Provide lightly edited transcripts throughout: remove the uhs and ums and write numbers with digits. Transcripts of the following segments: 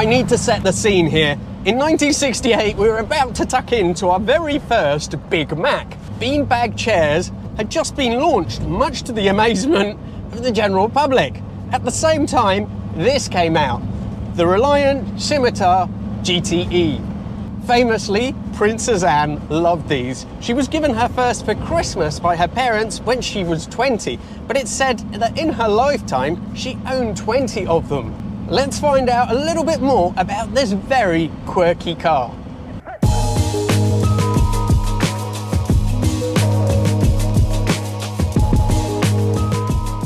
I need to set the scene here. In 1968, we were about to tuck into our very first Big Mac. Beanbag chairs had just been launched, much to the amazement of the general public. At the same time, this came out, the Reliant Scimitar GTE. Famously, Princess Anne loved these. She was given her first for Christmas by her parents when she was 20, but it's said that in her lifetime, she owned 20 of them. Let's find out a little bit more about this very quirky car.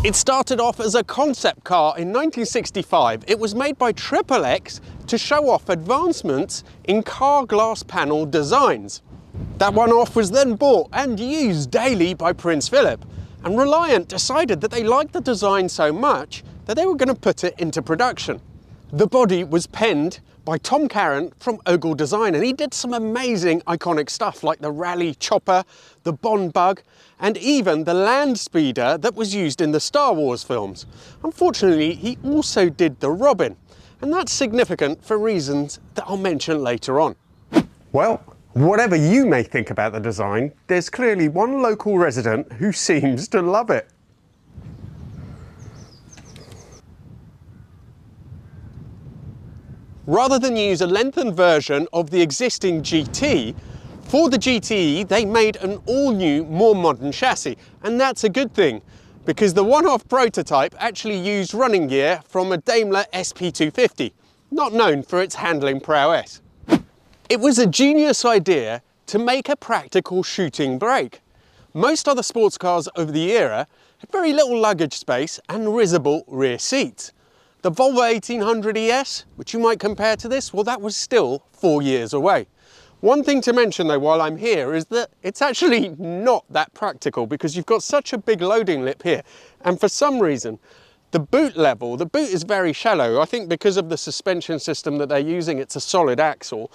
It started off as a concept car in 1965. It was made by XXX to show off advancements in car glass panel designs. That one-off was then bought and used daily by Prince Philip, and Reliant decided that they liked the design so much that they were going to put it into production. The body was penned by Tom Carron from Ogle Design, and he did some amazing iconic stuff like the Rally Chopper, the Bond Bug, and even the land speeder that was used in the Star Wars films. Unfortunately, he also did the Robin, and that's significant for reasons that I'll mention later on. Well, whatever you may think about the design, there's clearly one local resident who seems to love it. Rather than use a lengthened version of the existing GT, for the GTE they made an all-new, more modern chassis, and that's a good thing, because the one-off prototype actually used running gear from a Daimler SP250, not known for its handling prowess. It was a genius idea to make a practical shooting brake. Most other sports cars of the era had very little luggage space and risible rear seats. The Volvo 1800 ES, which you might compare to this, well, that was still 4 years away. One thing to mention though while I'm here is that it's actually not that practical, because you've got such a big loading lip here, and for some reason the boot level, the boot is very shallow. I think because of the suspension system that they're using, it's a solid axle.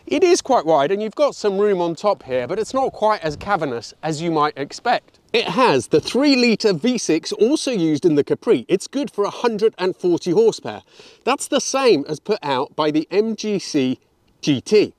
It is quite wide and you've got some room on top here, but it's not quite as cavernous as you might expect. It has the 3-litre V6 also used in the Capri. It's good for 140 horsepower. That's the same as put out by the MGC GT.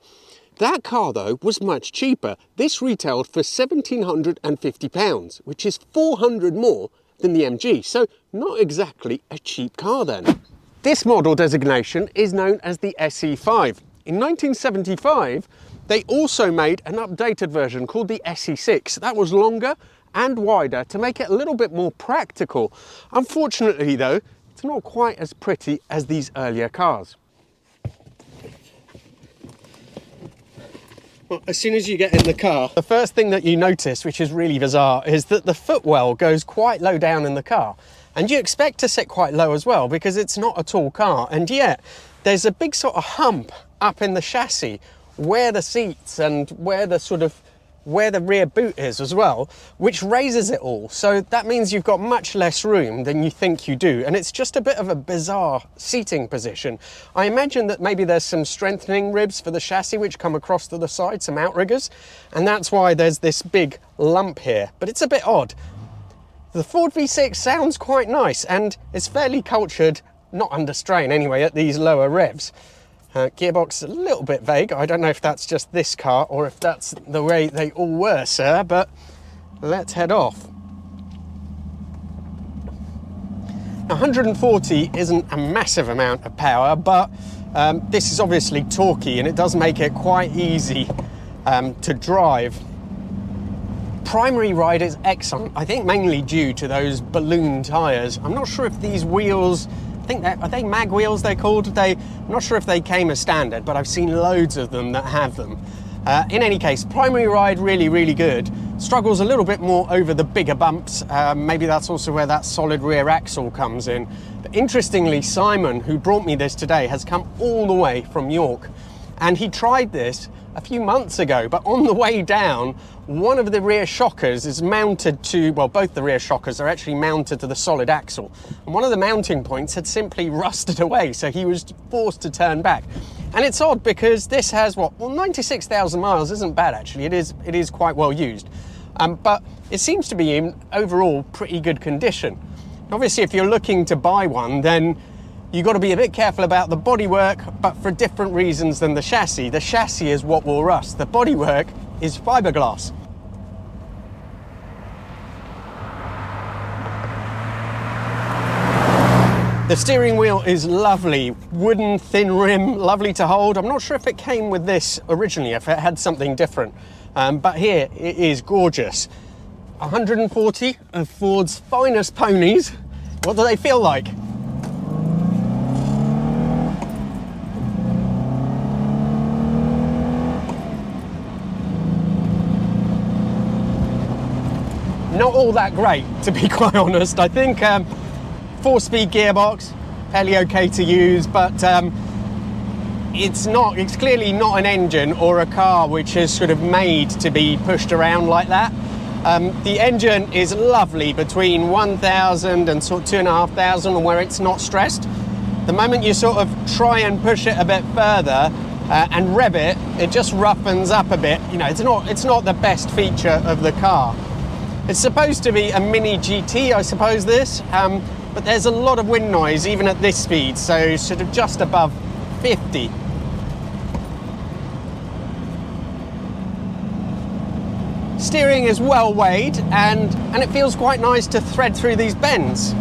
That car though was much cheaper. This retailed for £1,750, which is 400 more than the MG, so not exactly a cheap car then. This model designation is known as the SE5. In 1975, they also made an updated version called the SE6. That was longer and wider to make it a little bit more practical. Unfortunately though, it's not quite as pretty as these earlier cars. Well, as soon as you get in the car, the first thing that you notice, which is really bizarre, is that the footwell goes quite low down in the car. And you expect to sit quite low as well, because it's not a tall car, and yet there's a big sort of hump up in the chassis where the seats and where the rear boot is as well, which raises it all. So that means you've got much less room than you think you do, and it's just a bit of a bizarre seating position. I imagine that maybe there's some strengthening ribs for the chassis which come across to the side, some outriggers, and that's why there's this big lump here, but it's a bit odd. The Ford V6 sounds quite nice and is fairly cultured, not under strain anyway, at these lower revs. Gearbox a little bit vague. I don't know if that's just this car or if that's the way they all were, sir, but let's head off. 140 isn't a massive amount of power, but this is obviously torquey and it does make it quite easy to drive. Primary ride is excellent, I think mainly due to those balloon tyres. I'm not sure if these wheels, I think are they mag wheels they're called? I'm not sure if they came as standard, but I've seen loads of them that have them. In any case, primary ride really, really good. Struggles a little bit more over the bigger bumps. Maybe that's also where that solid rear axle comes in. But interestingly, Simon, who brought me this today, has come all the way from York. And he tried this a few months ago, but on the way down, one of the rear shockers is mounted to, well, both the rear shockers are actually mounted to the solid axle. And one of the mounting points had simply rusted away, so he was forced to turn back. And it's odd because this has, what, well, 96,000 miles isn't bad actually. It is quite well used. But it seems to be in overall pretty good condition. Obviously, if you're looking to buy one, then You've got to be a bit careful about the bodywork, but for different reasons than the chassis. The chassis is what will rust. The bodywork is fiberglass. The steering wheel is lovely, wooden, thin rim, lovely to hold. I'm not sure if it came with this originally, if it had something different, but here it is gorgeous. 140 of Ford's finest ponies. What do they feel like? Not all that great, to be quite honest. I think 4-speed gearbox, fairly okay to use, but it's clearly not an engine or a car which is sort of made to be pushed around like that. The engine is lovely between 1,000 and sort of 2,500, where it's not stressed. The moment you sort of try and push it a bit further and rev it, it just roughens up a bit. You know, it's not the best feature of the car. It's supposed to be a mini GT, I suppose, this, but there's a lot of wind noise even at this speed, so sort of just above 50. Steering is well weighed, and it feels quite nice to thread through these bends.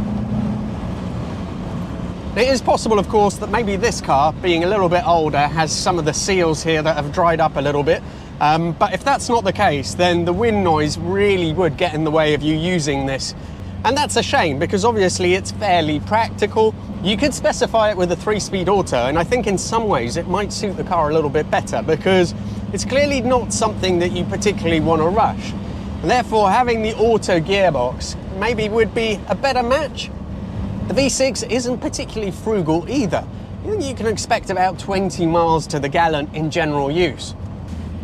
It is possible, of course, that maybe this car, being a little bit older, has some of the seals here that have dried up a little bit. But if that's not the case, then the wind noise really would get in the way of you using this. And that's a shame, because obviously it's fairly practical. You could specify it with a 3-speed auto, and I think in some ways it might suit the car a little bit better, because it's clearly not something that you particularly want to rush. And therefore, having the auto gearbox maybe would be a better match. The V6 isn't particularly frugal either. You can expect about 20 miles to the gallon in general use.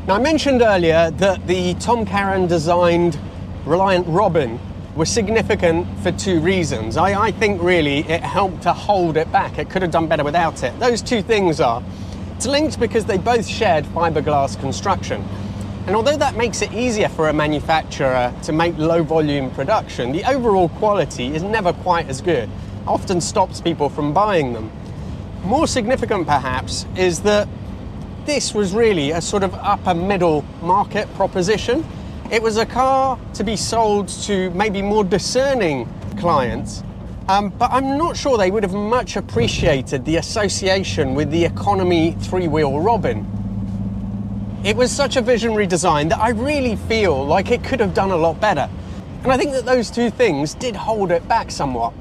Now, I mentioned earlier that the Tom Karan designed Reliant Robin was significant for 2 reasons. I think really it helped to hold it back. It could have done better without it. Those 2 things are, it's linked because they both shared fiberglass construction. And although that makes it easier for a manufacturer to make low volume production, the overall quality is never quite as good. Often stops people from buying them. More significant perhaps is that this was really a sort of upper middle market proposition. It was a car to be sold to maybe more discerning clients, but I'm not sure they would have much appreciated the association with the economy 3-wheel Robin. It was such a visionary design that I really feel like it could have done a lot better. And I think that those 2 things did hold it back somewhat.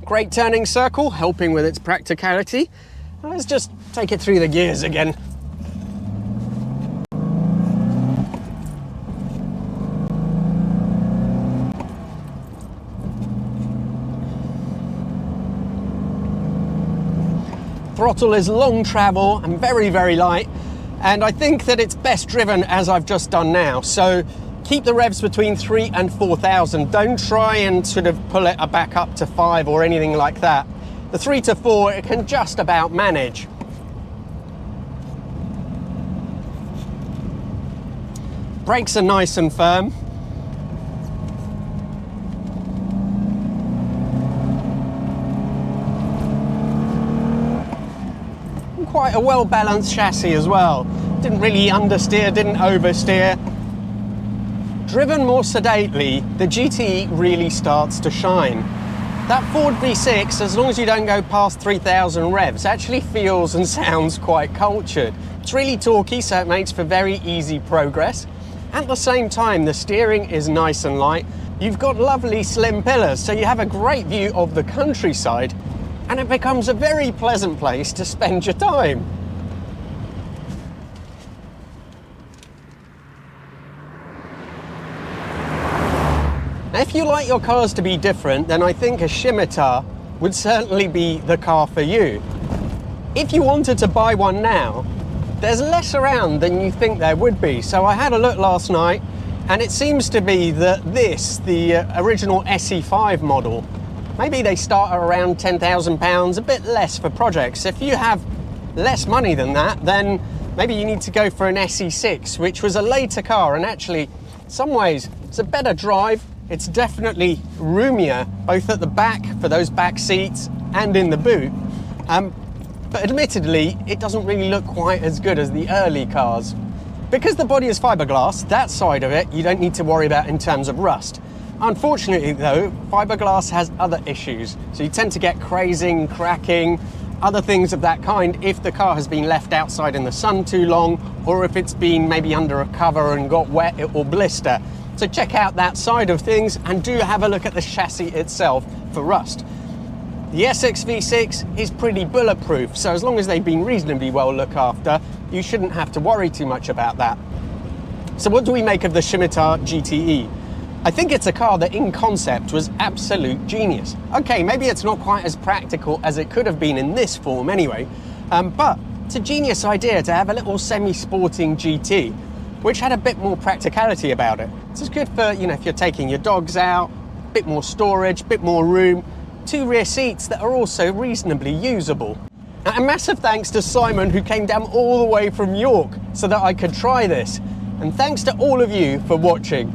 Great turning circle, helping with its practicality. Let's just take it through the gears again. Throttle is long travel and very, very light, and I think that it's best driven as I've just done now. So keep the revs between 3 and 4,000. Don't try and sort of pull it back up to 5 or anything like that. The 3 to 4, it can just about manage. Brakes are nice and firm. Quite a well-balanced chassis as well. Didn't really understeer, didn't oversteer. Driven more sedately, the GTE really starts to shine. That Ford V6, as long as you don't go past 3,000 revs, actually feels and sounds quite cultured. It's really torquey, so it makes for very easy progress. At the same time, the steering is nice and light. You've got lovely slim pillars, so you have a great view of the countryside, and it becomes a very pleasant place to spend your time. Now, if you like your cars to be different, then I think a Scimitar would certainly be the car for you. If you wanted to buy one now, there's less around than you think there would be. So I had a look last night, and it seems to be that this, the original SE5 model, maybe they start at around £10,000, a bit less for projects. If you have less money than that, then maybe you need to go for an SE6, which was a later car, and actually, in some ways, it's a better drive. It's definitely roomier, both at the back for those back seats and in the boot. But admittedly, it doesn't really look quite as good as the early cars. Because the body is fiberglass, that side of it you don't need to worry about in terms of rust. Unfortunately though, fiberglass has other issues. So you tend to get crazing, cracking, other things of that kind if the car has been left outside in the sun too long, or if it's been maybe under a cover and got wet, it will blister. So check out that side of things and do have a look at the chassis itself for rust. The SX V6 is pretty bulletproof, so as long as they've been reasonably well looked after, you shouldn't have to worry too much about that. So what do we make of the Scimitar GTE? I think it's a car that in concept was absolute genius. Okay, maybe it's not quite as practical as it could have been in this form anyway, but it's a genius idea to have a little semi-sporting GT, which had a bit more practicality about it. It's good for, you know, if you're taking your dogs out, a bit more storage, a bit more room, 2 rear seats that are also reasonably usable. A massive thanks to Simon, who came down all the way from York so that I could try this. And thanks to all of you for watching.